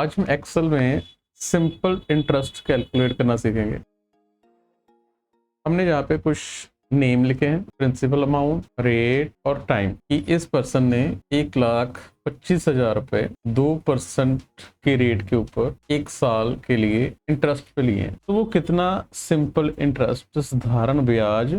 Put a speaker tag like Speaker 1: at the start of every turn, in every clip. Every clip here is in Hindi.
Speaker 1: आज हम एक्सेल में सिंपल इंटरेस्ट कैलकुलेट करना सीखेंगे। हमने यहाँ पे कुछ नेम लिखे हैं, प्रिंसिपल अमाउंट, रेट और टाइम कि इस पर्सन ने 1,25,000 रुपए 2% के रेट के ऊपर 1 साल के लिए इंटरेस्ट पे लिए हैं, तो वो कितना सिंपल इंटरेस्ट साधारण ब्याज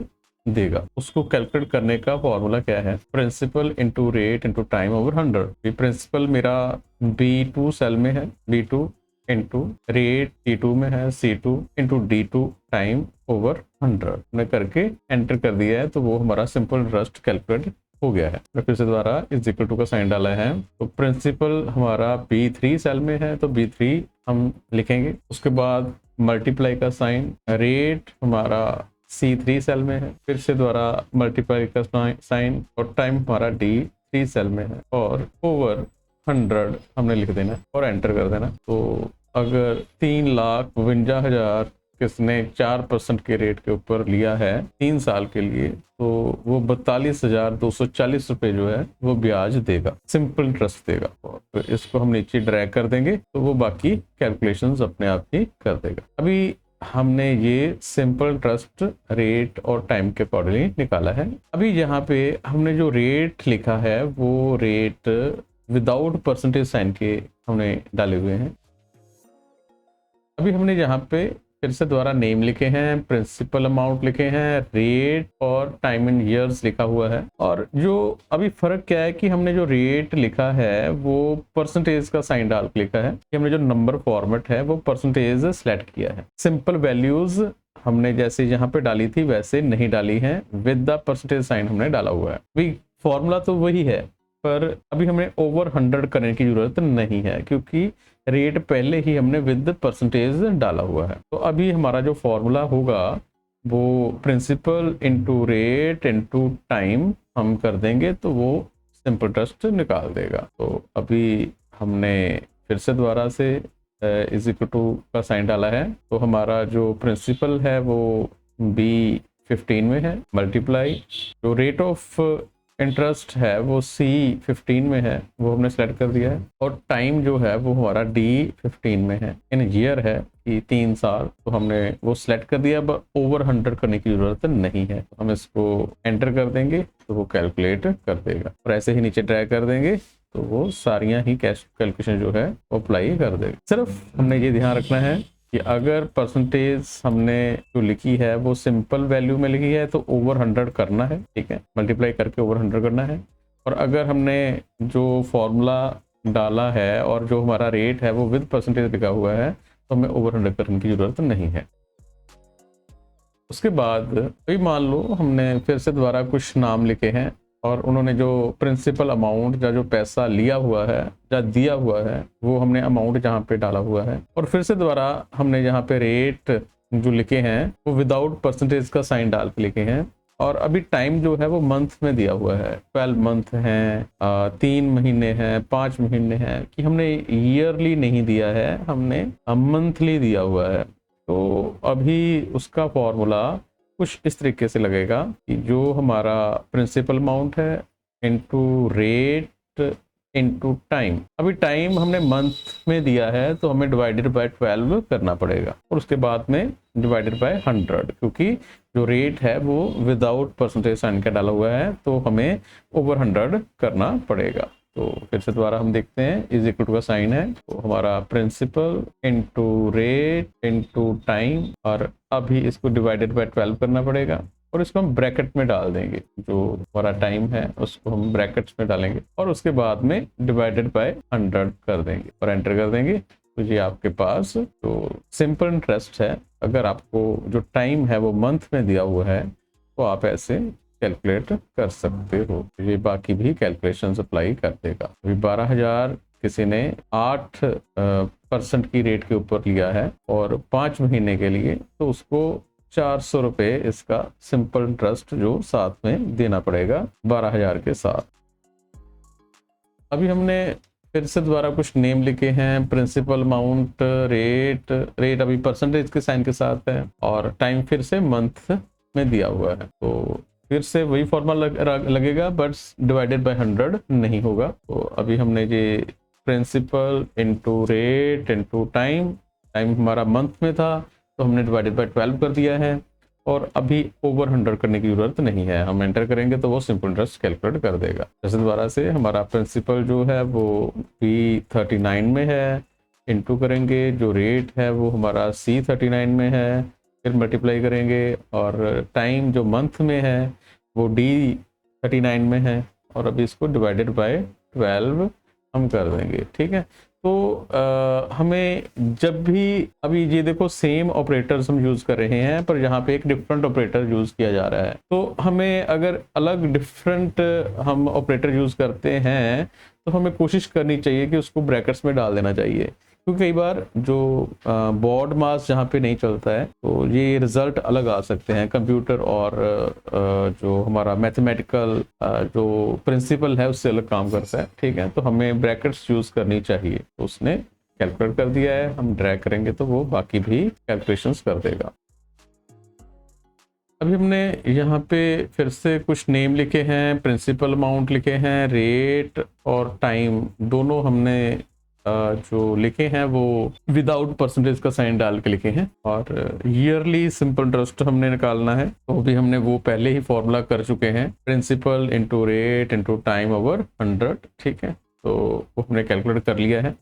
Speaker 1: देगा। उसको कैलकुलेट करने का फॉर्मूला क्या है? Principal into rate into time over 100। ये प्रिंसिपल मेरा B2 सेल में है, B2 इंटू रेट C2 में है, C2 into D2 time over 100 ने करके एंटर कर दिया है, तो वो हमारा सिंपल इंटरेस्ट कैलकुलेट हो गया है। मैं फिर से दोबारा इज इक्वल टू का साइन डाला है, तो प्रिंसिपल हमारा B3 सेल में है, तो B3 हम लिखेंगे। उसके बाद मल्टीप्लाई का साइन, रेट हमारा C3 सेल में है, फिर से द्वारा मल्टीप्लाई का साइन, और टाइम हमारा D3 सेल में है, और ओवर 100 हमने लिख देना और एंटर कर देना। तो अगर 3,52,000 किसने 4% के रेट के ऊपर लिया है 3 साल के लिए, तो वो 42,240 रुपए जो है वो ब्याज देगा, सिंपल इंटरेस्ट देगा। और इसको हम नीचे ड्रैग कर देंगे तो वो बाकी कैलकुलेशंस अपने आप ही कर देगा। अभी हमने ये सिंपल इंटरेस्ट रेट और टाइम के अकॉर्डिंगली निकाला है। अभी यहाँ पे हमने जो रेट लिखा है वो रेट विदाउट परसेंटेज साइन के हमने डाले हुए हैं। अभी हमने यहाँ पे फिर से दोबारा नेम लिखे हैं, प्रिंसिपल अमाउंट लिखे हैं, रेट और टाइम इन ईयर्स लिखा हुआ है। और जो अभी फर्क क्या है कि हमने जो रेट लिखा है वो परसेंटेज का साइन डाल के लिखा है, कि हमने जो नंबर फॉर्मेट है वो परसेंटेज सेलेक्ट किया है। सिंपल वैल्यूज हमने जैसे यहाँ पे डाली थी वैसे नहीं डाली है, विद द परसेंटेज साइन हमने डाला हुआ है। अभी फॉर्मूला तो वही है, पर अभी हमें ओवर 100 करने की जरूरत नहीं है, क्योंकि रेट पहले ही हमने विद परसेंटेज डाला हुआ है। तो अभी हमारा जो फॉर्मूला होगा वो principal into rate into time हम कर देंगे, तो वो सिंपल इंटरेस्ट निकाल देगा। तो अभी हमने फिर से दोबारा से इज इक्वल टू का साइन डाला है, तो हमारा जो प्रिंसिपल है वो B15 में है, मल्टीप्लाई जो रेट ऑफ इंटरेस्ट है वो C15 में है, वो हमने सेलेक्ट कर दिया है, और टाइम जो है वो हमारा D15 में है, इन ईयर है कि 3 साल, तो हमने वो सेलेक्ट कर दिया। अब ओवर 100 करने की जरूरत नहीं है, तो हम इसको एंटर कर देंगे तो वो कैलकुलेट कर देगा, और ऐसे ही नीचे ड्रैग कर देंगे तो वो सारियां ही कैलकुलेशन जो है वो अप्लाई कर देगा। सिर्फ हमने ये ध्यान रखना है कि अगर परसेंटेज हमने जो लिखी है वो सिंपल वैल्यू में लिखी है तो ओवर 100 करना है, ठीक है, मल्टीप्लाई करके ओवर 100 करना है। और अगर हमने जो फॉर्मूला डाला है और जो हमारा रेट है वो विद परसेंटेज लिखा हुआ है, तो हमें ओवर 100 करने की जरूरत नहीं है। उसके बाद अभी मान लो हमने फिर से दोबारा कुछ नाम लिखे हैं, और उन्होंने जो प्रिंसिपल अमाउंट या जो पैसा लिया हुआ है या दिया हुआ है वो हमने अमाउंट जहाँ पे डाला हुआ है, और फिर से दोबारा हमने यहाँ पे रेट जो लिखे हैं वो विदाउट परसेंटेज का साइन डाल के लिखे हैं। और अभी टाइम जो है वो मंथ में दिया हुआ है, 12 मंथ हैं, 3 महीने हैं, 5 महीने हैं, कि हमने ईयरली नहीं दिया है, हमने मंथली दिया हुआ है। तो अभी उसका फॉर्मूला कुछ इस तरीके से लगेगा कि जो हमारा प्रिंसिपल अमाउंट है इनटू रेट इनटू टाइम, अभी टाइम हमने मंथ में दिया है तो हमें डिवाइडेड बाय 12 करना पड़ेगा, और उसके बाद में डिवाइडेड बाय 100, क्योंकि जो रेट है वो विदाउट परसेंटेज साइन का डाला हुआ है, तो हमें ओवर 100 करना पड़ेगा। तो फिर से दोबारा हम देखते हैं, इज इक्वल टू का साइन है, तो हमारा principal into rate into time, और अभी इसको डिवाइडेड बाय 12 करना पड़ेगा, और इसको हम ब्रैकेट में डाल देंगे, जो हमारा टाइम है उसको हम ब्रैकेट्स में डालेंगे, और उसके बाद में डिवाइडेड बाय 100 कर देंगे और एंटर कर देंगे। तो ये आपके पास जो सिंपल इंटरेस्ट है, अगर आपको जो टाइम है वो मंथ में दिया हुआ है तो आप ऐसे कैलकुलेट कर सकते हो। ये बाकी भी कैलकुलेशंस अप्लाई कर देगा। अभी 12,000 किसी ने 8% की रेट के ऊपर लिया है और 5 महीने के लिए, तो उसको 400 रुपये इसका सिंपल इंटरेस्ट जो साथ में देना पड़ेगा 12,000 के साथ। अभी हमने फिर से दोबारा कुछ नेम लिखे हैं, प्रिंसिपल अमाउंट, रेट अभी परसेंटेज के साइन के साथ है, और टाइम फिर से मंथ में दिया हुआ है, तो फिर से वही फॉर्मूला लगेगा, बट डिवाइडेड बाय 100 नहीं होगा। तो अभी हमने ये principal into rate into time, time हमारा मंथ में था तो हमने डिवाइडेड बाय 12 कर दिया है, और अभी ओवर 100 करने की जरूरत नहीं है, हम एंटर करेंगे तो वो सिंपल इंटरेस्ट कैलकुलेट कर देगा। जैसे दोबारा से हमारा प्रिंसिपल जो है वो B39 में है, इंटू करेंगे, जो रेट है वो हमारा C39 में है, फिर मल्टीप्लाई करेंगे, और टाइम जो मंथ में है वो D39 में है, और अभी इसको डिवाइडेड बाय 12 हम कर देंगे। ठीक है, तो हमें जब भी, अभी ये देखो सेम ऑपरेटर्स हम यूज कर रहे हैं पर यहाँ पे एक डिफरेंट ऑपरेटर यूज किया जा रहा है, तो हमें अगर अलग डिफरेंट हम ऑपरेटर यूज करते हैं तो हमें कोशिश करनी चाहिए कि उसको ब्रैकेट्स में डाल देना चाहिए, क्योंकि कई बार जो बोर्ड मास जहाँ पे नहीं चलता है तो ये रिजल्ट अलग आ सकते हैं, कंप्यूटर और जो हमारा मैथमेटिकल जो प्रिंसिपल है उससे अलग काम करता है। ठीक है, तो हमें ब्रैकेट्स यूज करनी चाहिए, तो उसने कैलकुलेट कर दिया है, हम ड्रैग करेंगे तो वो बाकी भी कैलकुलेशंस कर देगा। अभी हमने यहाँ पे फिर से कुछ नेम लिखे हैं, प्रिंसिपल अमाउंट लिखे हैं, रेट और टाइम दोनों हमने जो लिखे हैं वो विदाउट परसेंटेज का साइन डाल के लिखे हैं, और ईयरली सिंपल इंटरेस्ट हमने निकालना है तो भी हमने वो पहले ही फॉर्मूला कर चुके हैं, principal into rate into time over 100। ठीक है, तो वो हमने कैलकुलेट कर लिया है,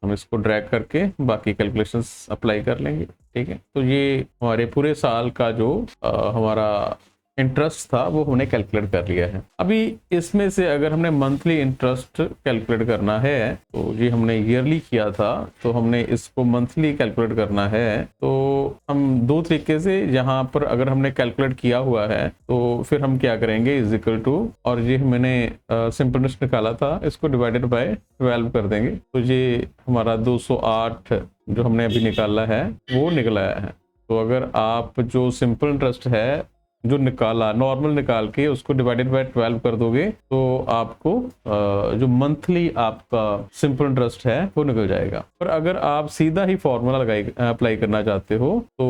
Speaker 1: हम इसको ड्रैग करके बाकी कैलकुलेशंस अप्लाई कर लेंगे। ठीक है, तो ये हमारे पूरे साल का जो हमारा इंटरेस्ट था वो हमने कैलकुलेट कर लिया है। अभी इसमें से अगर हमने मंथली इंटरेस्ट कैलकुलेट करना है, तो ये हमने ईयरली किया था तो हमने इसको मंथली कैलकुलेट करना है, तो हम दो तरीके से, यहाँ पर अगर हमने कैलकुलेट किया हुआ है तो फिर हम क्या करेंगे, इज इक्वल टू, और ये मैंने सिंपल इंटरेस्ट निकाला था इसको डिवाइडेड बाय 12 कर देंगे, तो ये हमारा 208 जो हमने अभी निकाला है वो निकला है। तो अगर आप जो सिंपल इंटरेस्ट है जो निकाला, नॉर्मल निकाल के उसको डिवाइडेड बाय 12 कर दोगे तो आपको जो मंथली आपका सिंपल इंटरेस्ट है वो निकल जाएगा। पर अगर आप सीधा ही फॉर्मूला अप्लाई करना चाहते हो तो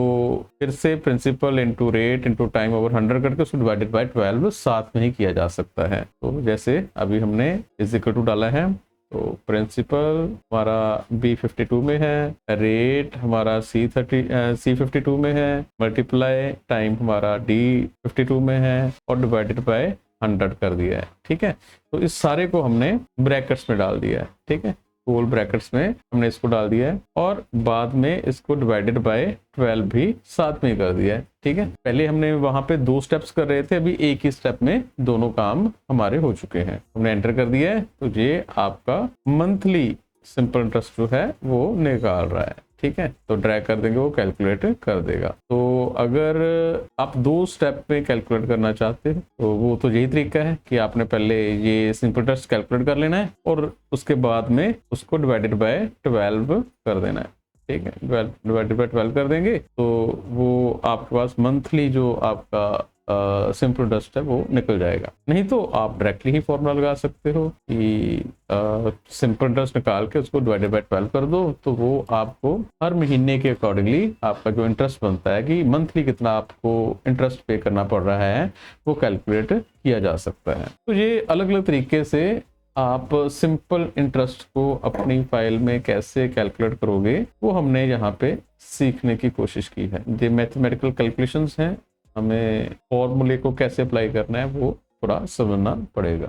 Speaker 1: फिर से principal into rate into time over 100 करके उसको डिवाइडेड बाय 12 साथ में ही किया जा सकता है। तो जैसे अभी हमने इज इक्वल टू डाला है, तो प्रिंसिपल हमारा B52 में है, रेट हमारा C52 में है, मल्टीप्लाई टाइम हमारा D52 में है, और डिवाइडेड बाय 100 कर दिया है। ठीक है, तो इस सारे को हमने ब्रैकेट्स में डाल दिया है। ठीक है, होल ब्रैकेट्स में हमने इसको डाल दिया है, और बाद में इसको डिवाइडेड बाय 12 भी साथ में कर दिया है। ठीक है, पहले हमने वहां पे 2 स्टेप्स कर रहे थे, अभी एक ही स्टेप में दोनों काम हमारे हो चुके हैं, हमने एंटर कर दिया है, तो ये आपका मंथली सिंपल इंटरेस्ट जो है वो निकाल रहा है। ठीक है, तो ड्रैग कर देंगे वो कैलकुलेट कर देगा। तो अगर आप 2 स्टेप में कैलकुलेट करना चाहते हैं तो वो तो यही तरीका है कि आपने पहले ये सिंपल इंटरेस्ट कैलकुलेट कर लेना है और उसके बाद में उसको डिवाइडेड बाय 12 कर देना है। ठीक है, डिवाइडेड बाय 12 कर देंगे तो वो आपके पास मंथली जो आपका सिंपल इंटरेस्ट है वो निकल जाएगा। नहीं तो आप डायरेक्टली ही फॉर्मूला लगा सकते हो कि सिंपल इंटरेस्ट निकाल के उसको डिवाइडेड बाय 12 कर दो, तो वो आपको हर महीने के अकॉर्डिंगली आपका जो इंटरेस्ट बनता है कि मंथली कितना आपको इंटरेस्ट पे करना पड़ रहा है वो कैलकुलेट किया जा सकता है। तो ये अलग अलग तरीके से आप सिंपल इंटरेस्ट को अपनी फाइल में कैसे कैलकुलेट करोगे वो हमने यहाँ पे सीखने की कोशिश की है। ये मैथमेटिकल कैलकुलेशंस हैं, हमें फॉर्मूले को कैसे अप्लाई करना है वो थोड़ा समझना पड़ेगा।